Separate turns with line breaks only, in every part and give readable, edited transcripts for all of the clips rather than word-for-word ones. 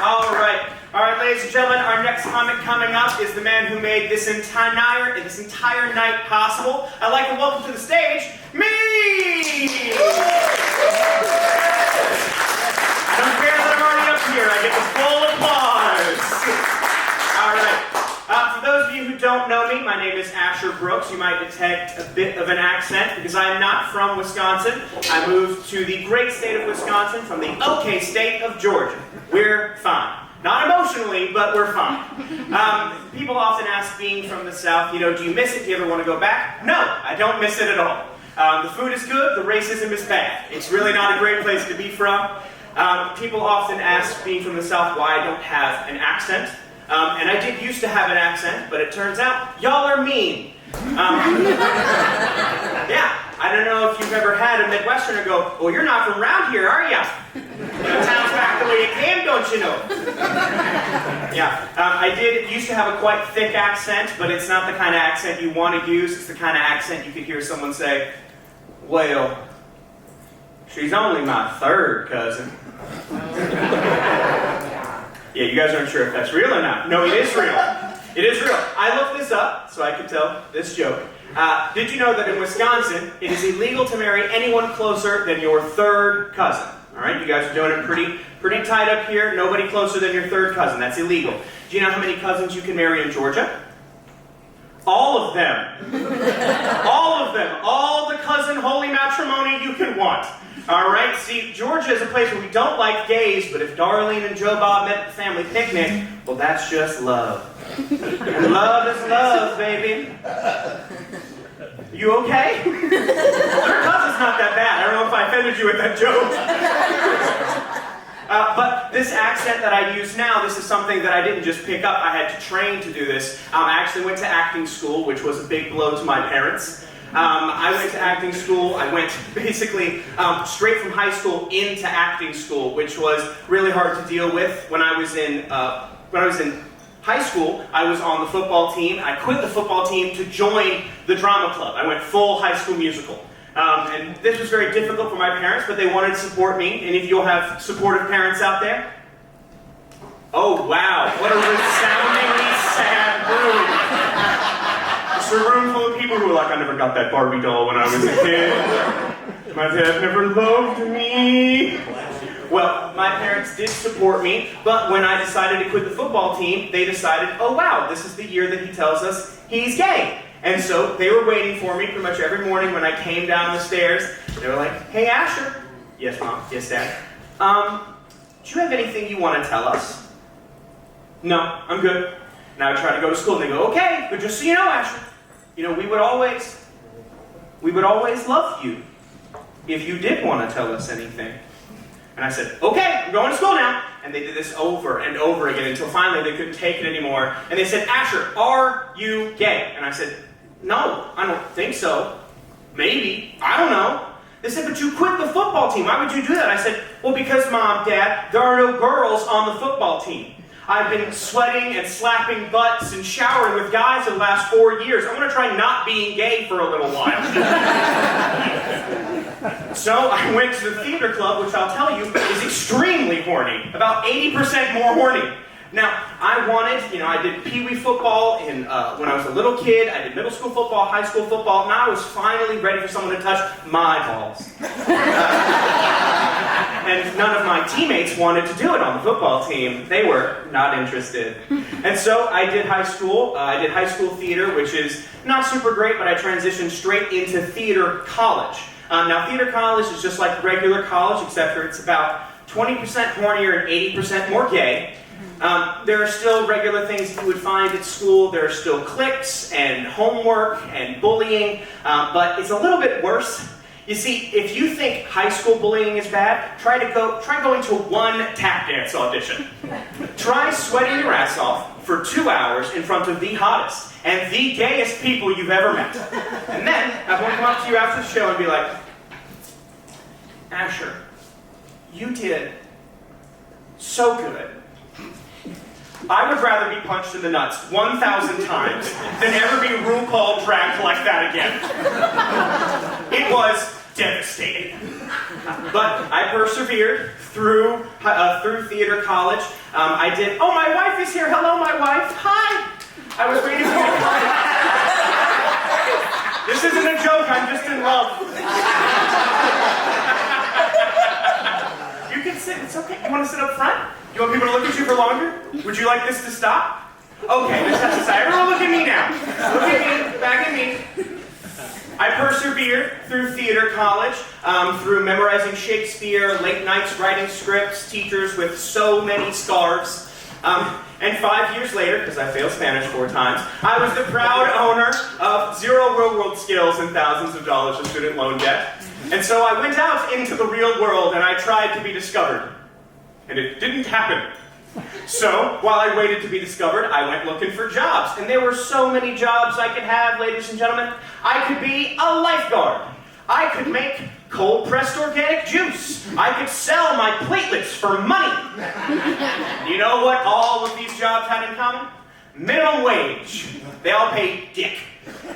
All right, ladies and gentlemen, our next comic coming up is the man who made this entire night possible. I'd like to welcome to the stage, me! I don't care that I'm already up here, I get the full applause. All right, for those of you who don't know me, my name is Asher Brooks. You might detect a bit of an accent because I am not from Wisconsin. I moved to the great state of Wisconsin from the okay state of Georgia. We're fine. Not emotionally, but we're fine. People often ask, being from the South, do you miss it? Do you ever want to go back? No, I don't miss it at all. The food is good, the racism is bad. It's really not a great place to be from. People often ask, being from the South, why I don't have an accent. And I did used to have an accent, but it turns out, y'all are mean. Yeah, I don't know if you've ever had a Midwesterner go, well, you're not from around here, are ya? Town's back the way it came, don't you know? Yeah, I did used to have a quite thick accent, but it's not the kind of accent you want to use. It's the kind of accent you could hear someone say, well, she's only my third cousin. Yeah, you guys aren't sure if that's real or not. No, it is real. It is real. I looked this up so I could tell this joke. Did you know that in Wisconsin, it is illegal to marry anyone closer than your third cousin? All right, you guys are doing it pretty tight up here. Nobody closer than your third cousin. That's illegal. Do you know how many cousins you can marry in Georgia? All of them. All of them. All the cousin holy matrimony you can want. All right, see, Georgia is a place where we don't like gays, but if Darlene and Joe Bob met at the family picnic, well, that's just love. And love is love, baby. You okay? Third cousin's not that bad. I don't know if I offended you with that joke. But this accent that I use now, this is something that I didn't just pick up. I had to train to do this. I actually went to acting school, which was a big blow to my parents. I went to acting school. I went basically straight from high school into acting school, which was really hard to deal with. When I was in high school, I was on the football team. I quit the football team to join the drama club. I went full High School Musical. And this was very difficult for my parents, but they wanted to support me. Any of you have supportive parents out there? Oh, wow. What a resoundingly sad room. It's a room full of people who are like, I never got that Barbie doll when I was a kid. My dad never loved me. Well, my parents did support me, but when I decided to quit the football team, they decided, oh wow, this is the year that he tells us he's gay. And so they were waiting for me pretty much every morning when I came down the stairs. They were like, hey Asher. Yes, Mom. Yes, Dad. Do you have anything you want to tell us? No, I'm good. Now I try to go to school and they go, okay, but just so you know, Asher, we would always love you if you did want to tell us anything. And I said, okay, I'm going to school now. And they did this over and over again until finally they couldn't take it anymore. And they said, Asher, are you gay? And I said, no, I don't think so. Maybe. I don't know. They said, but you quit the football team. Why would you do that? I said, well, because, Mom, Dad, there are no girls on the football team. I've been sweating and slapping butts and showering with guys for the last 4 years. I want to try not being gay for a little while. So I went to the theater club, which I'll tell you is extremely horny. About 80% more horny. Now, I did Pee-wee football when I was a little kid. I did middle school football, high school football. Now I was finally ready for someone to touch my balls. And none of my teammates wanted to do it on the football team. They were not interested. And so I did high school. I did high school theater, which is not super great, but I transitioned straight into theater college. Now, theater college is just like regular college, except for it's about 20% hornier and 80% more gay. There are still regular things that you would find at school. There are still cliques and homework and bullying, but it's a little bit worse. You see, if you think high school bullying is bad, try going to one tap dance audition. Try sweating your ass off for 2 hours in front of the hottest and the gayest people you've ever met. And then I want to come up to you after the show and be like, Asher, you did so good. I would rather be punched in the nuts 1,000 times than ever be RuPaul dragged like that again. It was devastating. But I persevered through through theater college. I did, oh, my wife is here. Hello, my wife. Hi. I was waiting for you to come. This isn't a joke. I'm just in love. You can sit. It's okay. You want to sit up front? You want people to look at you for longer? Would you like this to stop? Okay, let's have to say, everyone look at me now. Look at me, back at me. I persevered through theater college, through memorizing Shakespeare, late nights writing scripts, teachers with so many scarves. And 5 years later, because I failed Spanish 4 times, I was the proud owner of 0 real-world skills and thousands of dollars of student loan debt. And so I went out into the real world and I tried to be discovered. And it didn't happen. So, while I waited to be discovered, I went looking for jobs. And there were so many jobs I could have, ladies and gentlemen. I could be a lifeguard. I could make cold-pressed organic juice. I could sell my platelets for money. You know what all of these jobs had in common? Minimum wage. They all paid dick.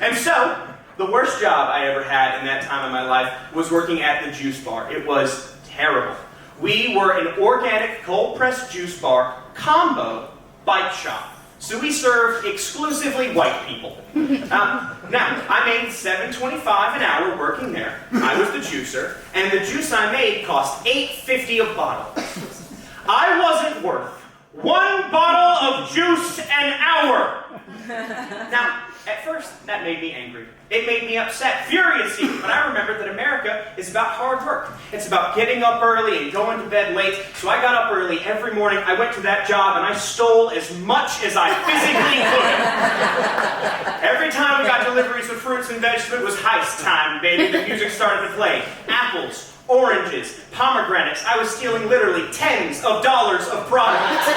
And so, the worst job I ever had in that time of my life was working at the juice bar. It was terrible. We were an organic cold-pressed juice bar combo bike shop. So we served exclusively white people. Now, I made $7.25 an hour working there. I was the juicer, and the juice I made cost $8.50 a bottle. I wasn't worth 1 bottle of juice an hour. Now, at first, that made me angry. It made me upset, furious even, but I remembered that America is about hard work. It's about getting up early and going to bed late. So I got up early every morning. I went to that job and I stole as much as I physically could. Every time we got deliveries of fruits and vegetables, it was heist time, baby. The music started to play. Apples, oranges, pomegranates. I was stealing literally tens of dollars of product.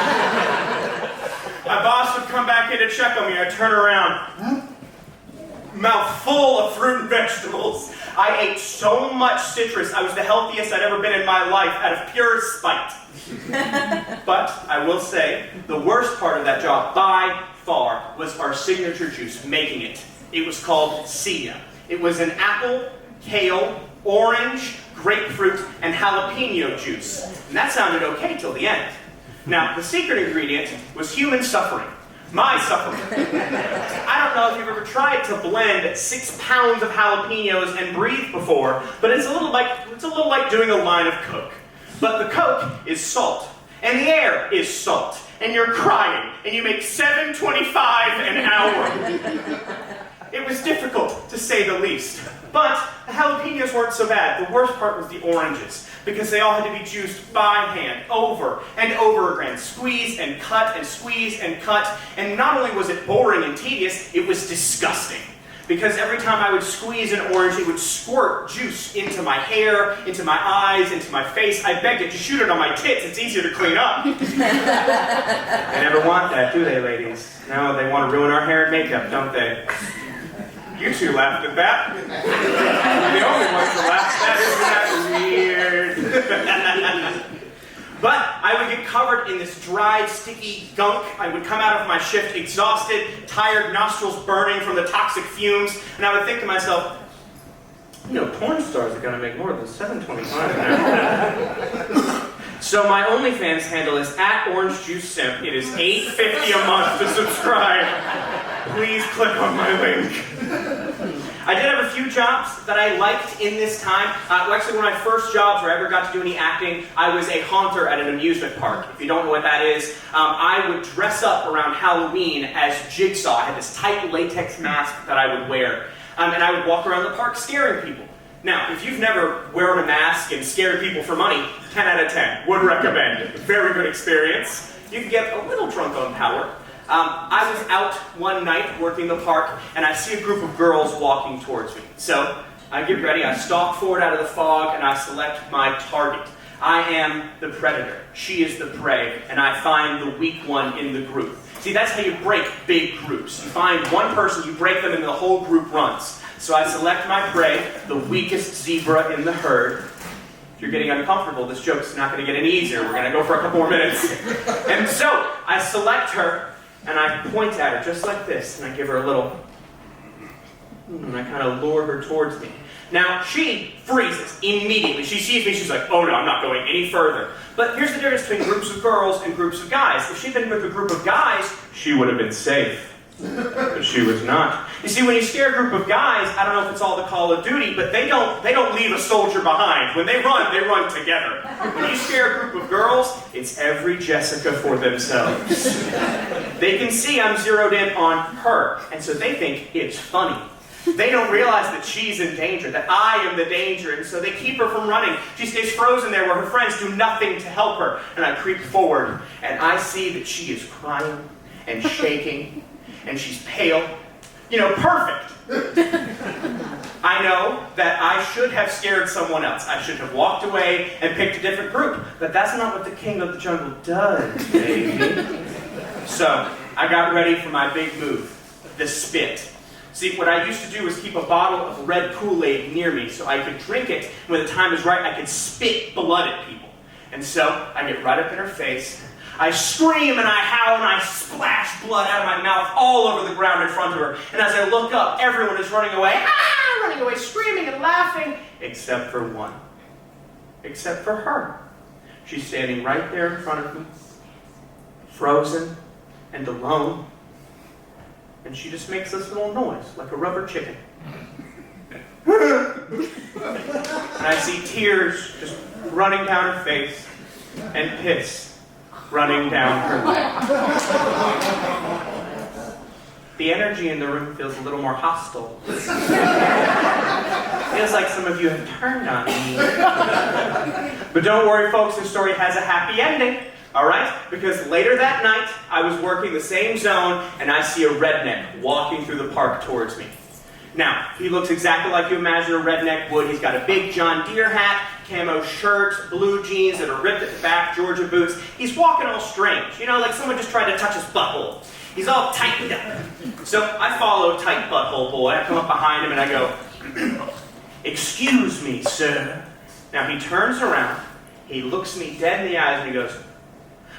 My boss would come back in to check on me. I'd turn around, mouth full of fruit and vegetables. I ate so much citrus, I was the healthiest I'd ever been in my life out of pure spite. But I will say, the worst part of that job, by far, was our signature juice, making it. It was called qc8zi. It was an apple, kale, orange, grapefruit, and jalapeno juice. And that sounded okay till the end. Now, the secret ingredient was human suffering. My suffering. I don't know if you've ever tried to blend 6 pounds of jalapenos and breathe before, but it's a little like doing a line of Coke. But the Coke is salt, and the air is salt, and you're crying, and you make $7.25 an hour. It was difficult, to say the least. But the jalapenos weren't so bad. The worst part was the oranges, because they all had to be juiced by hand, over and over again. Squeeze and cut and squeeze and cut. And not only was it boring and tedious, it was disgusting. Because every time I would squeeze an orange, it would squirt juice into my hair, into my eyes, into my face. I begged it to shoot it on my tits. It's easier to clean up. They never want that, do they, ladies? No, they want to ruin our hair and makeup, don't they? You two laughed at that. The only ones that laughed at that. Isn't that weird? But I would get covered in this dry, sticky gunk. I would come out of my shift exhausted, tired, nostrils burning from the toxic fumes, and I would think to myself, you know, porn stars are going to make more than $7.25 an hour. So my OnlyFans handle is @OrangeJuiceSimp. It is $8.50 a month to subscribe. Please click on my link. I did have a few jobs that I liked in this time. Actually, one of my first jobs where I ever got to do any acting, I was a haunter at an amusement park. If you don't know what that is, I would dress up around Halloween as Jigsaw. I had this tight latex mask that I would wear. And I would walk around the park scaring people. Now, if you've never worn a mask and scared people for money, 10 out of 10. Would recommend. Very good experience. You can get a little drunk on power. I was out one night working the park, and I see a group of girls walking towards me. So, I get ready, I stalk forward out of the fog, and I select my target. I am the predator. She is the prey, and I find the weak one in the group. See, that's how you break big groups. You find one person, you break them, and the whole group runs. So I select my prey, the weakest zebra in the herd. If you're getting uncomfortable, this joke's not going to get any easier. We're going to go for a couple more minutes. And so, I select her, and I point at her just like this, and I give her a little, and I kind of lure her towards me. Now, she freezes immediately. She sees me, she's like, oh no, I'm not going any further. But here's the difference between groups of girls and groups of guys. If she'd been with a group of guys, she would have been safe. But she was not. You see, when you scare a group of guys, I don't know if it's all the Call of Duty, but they don't leave a soldier behind. When they run together. When you scare a group of girls, it's every Jessica for themselves. They can see I'm zeroed in on her, and so they think it's funny. They don't realize that she's in danger, that I am the danger, and so they keep her from running. She stays frozen there where her friends do nothing to help her. And I creep forward, and I see that she is crying and shaking, and she's pale. You know, perfect. I know that I should have scared someone else. I should have walked away and picked a different group. But that's not what the king of the jungle does, baby. So, I got ready for my big move, the spit. See, what I used to do was keep a bottle of red Kool-Aid near me so I could drink it, and when the time is right, I could spit blood at people. And so, I get right up in her face, I scream and I howl and I splash blood out of my mouth all over the ground in front of her. And as I look up, everyone is running away, screaming and laughing, except for one. Except for her. She's standing right there in front of me, frozen and alone. And she just makes this little noise, like a rubber chicken. And I see tears just running down her face, and piss running down her leg. The energy in the room feels a little more hostile. Feels like some of you have turned on me. But don't worry, folks, this story has a happy ending. Alright? Because later that night, I was working the same zone, and I see a redneck walking through the park towards me. Now, he looks exactly like you imagine a redneck would. He's got a big John Deere hat, camo shirt, blue jeans that are ripped at the back, Georgia boots. He's walking all strange, you know, like someone just tried to touch his butthole. He's all tightened up. So I follow tight butthole boy. I come up behind him and I go, "Excuse me, sir." Now he turns around, he looks me dead in the eyes and he goes,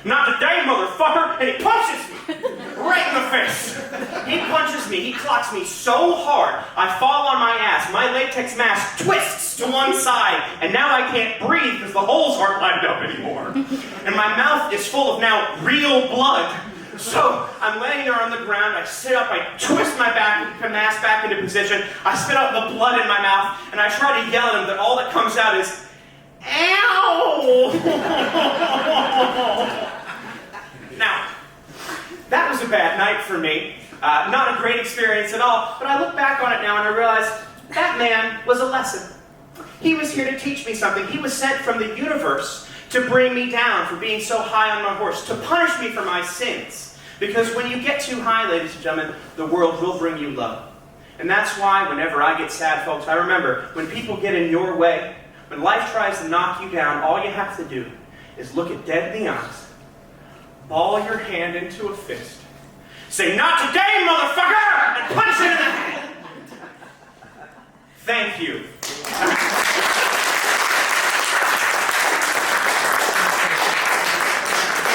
"Not today, motherfucker!" And he punches me right in the face. He punches me, he clocks me so hard, I fall on my ass. My latex mask twists to one side, and now I can't breathe because the holes aren't lined up anymore. And my mouth is full of now real blood. So I'm laying there on the ground, I sit up, I twist my mask back into position, I spit out the blood in my mouth, and I try to yell at him, but all that comes out is, "Ow!" Now, that was a bad night for me. Not a great experience at all, but I look back on it now and I realize that man was a lesson. He was here to teach me something. He was sent from the universe to bring me down for being so high on my horse, to punish me for my sins. Because when you get too high, ladies and gentlemen, the world will bring you low. And that's why whenever I get sad, folks, I remember when people get in your way, when life tries to knock you down, all you have to do is look it dead in the eyes, ball your hand into a fist, say, "Not today, motherfucker!" and punch it in the head. Thank you.